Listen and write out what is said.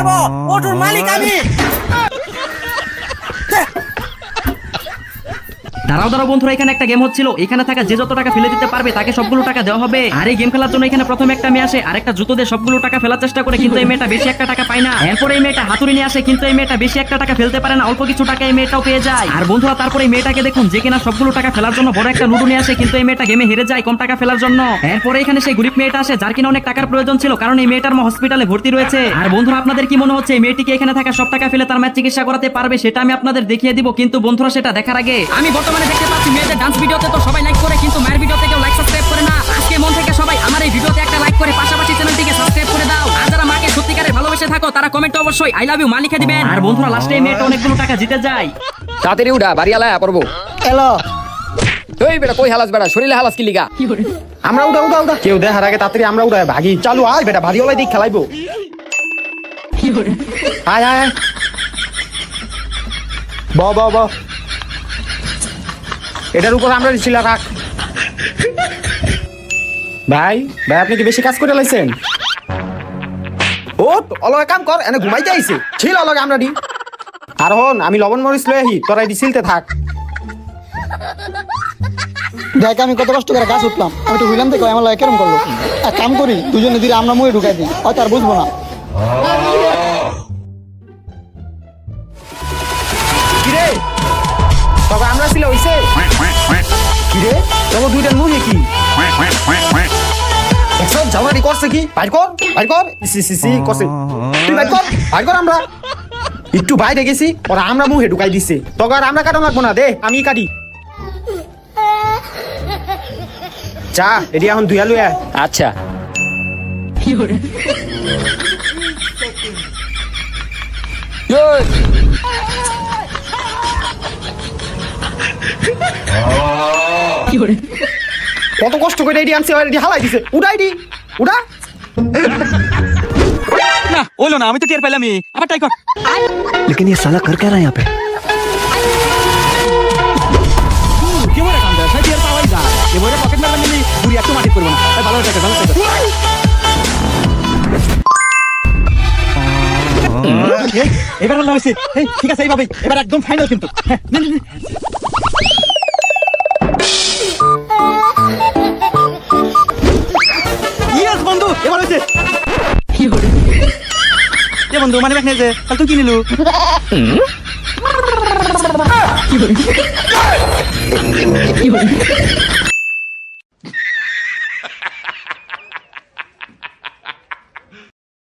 পারবো, অটোর মালিক আমি। দাঁড়াও দাঁড়াও বন্ধুরা, এখানে একটা গেম হচ্ছিল। এখানে থাকা যে যত টাকা ফেলে দিতে পারবে তাকে সবগুলো টাকা দেওয়া হবে। আর এই গেম খেলার জন্য এখানে প্রথমে একটা মেয়ে আসে আর একটা জুতো দিয়ে সবগুলো টাকা ফেলার চেষ্টা করে, কিন্তু এই মেয়েটা বেশি একটা টাকা পায় না। এরপরে এই মেয়েটা হাতুড়ি নিয়ে আসে, কিন্তু এই মেয়েটা বেশি একটা টাকা ফেলতে পারে না, অল্প কিছু টাকা এই মেয়েটাও পেয়ে যায়। আর বন্ধুরা তারপরে এই মেয়েটাকে দেখুন যে কিনা সবগুলো টাকা ফেলার জন্য বড় একটা লুডো নিয়ে আসে, কিন্তু এই মেয়েটা গেমে হেরে যায় কম টাকা ফেলার জন্য। এরপরে এখানে সেই গরিব মেয়েটা আসে যার কিনা অনেক টাকার প্রয়োজন ছিল, কারণ এই মেয়েটার মা হসপিটালে ভর্তি রয়েছে। আর বন্ধুরা আপনাদের কি মনে হচ্ছে এই মেয়েটিকে এখানে থাকা সব টাকা ফেলে তার মায়ের চিকিৎসা করাতে পারবে? সেটা আমি আপনাদের দেখিয়ে দিব, কিন্তু বন্ধুরা সেটা দেখার আগে আমি বর্তমানে দেখতে পাচ্ছি মেয়েদের ডান্স ভিডিওতে তো সবাই লাইক করে, কিন্তু মায়ের ভিডিওতে কেউ লাইক সাবস্ক্রাইব করে না। আজকে মন থেকে সবাই আমার এই ভিডিওতে একটা লাইক করে পাশাপাশি চ্যানেলটিকে সাবস্ক্রাইব করে দাও। আর যারা মাকে সত্যিকারে ভালোবেসে থাকো তারা কমেন্টে অবশ্যই আই লাভ ইউ মা লিখে দিবেন। আর বন্ধুরা লাস্টে এই মেয়েটা অনেকগুলো টাকা জিতে যায়। তাড়াতাড়ি উঠা, বাড়ি আলায়া পড়বো। এলো ওই বেটা কই হালাস বেটা, শরীরে হালাস কি লিগা? আমরা উঠা উঠা উঠা, কেউ দেখার আগে তাড়াতাড়ি আমরা উঠাই ভাগি। চালু আয় বেটা, ভারী হলাই দিক খেলাইবো। আয় আয় ব ব ব, এটার উপর আমরা ছিল রাখ। ভাই ভাই আপনি কি বেশি কাজ করে লাইছেন? ও অলগে কাম কর, এনে ঘুমাইতে আইছে ছিল অলগে আমরা দি। আর হন আমি লবণ মরিচ লই আহি, তোরা এটি সিলতে থাক। দেখ আমি কত কষ্ট করে গাছ উঠলাম, আমি তো হইলাম দেখো আমার লাগে কেরম করলো। এক কাম করি দুজনে দিলে আমরা মুয়ে ঢুকাই দিই, হয়তো আর বুঝবো না। কিরে তবে আমরা ছিল হইছে কিরে তবে দুইটা মুহে কি একসব ঝাউনারি করছে কি? বাইর কর বাইর কর, সি সি সি করছে। তুই বাইর কর বাইর কর। আমরা একটু বাইরে গেছি ওরা আমরা মুহে ঢুকাই দিছে, তবে আর আমরা কাটা লাগবো না, দে আমি কাটি। চা এটি এখন ধুয়া লুয়া। আচ্ছা কত কষ্ট করে এটি আনছে, এটি হালাই দিছে। উড়াই দি উড়া না ওলো না, আমি তো টের পেলামই। আবার ট্রাই কর। लेकिन ये साला कर क्या रहा है यहाँ पे? কি মরে কাম দেয়, টের পাওয়াই যা। এবারে পকেট মারবা নিলি বুড়ি একটু মাটি করব না। এই ভালো টাকা ভালো টাকা। এবার ভালো হইছে। এই ঠিক আছে এইভাবে, এবার একদম ফাইনাল কিন্তু। হ্যাঁ নে নে নে। ইয়েস বন্ধু, এবার হইছে। কি হলো? এ বন্ধু মানে ব্যাগ নেছে, তাহলে তুই কি নিলু? কি হলো? কি হলো?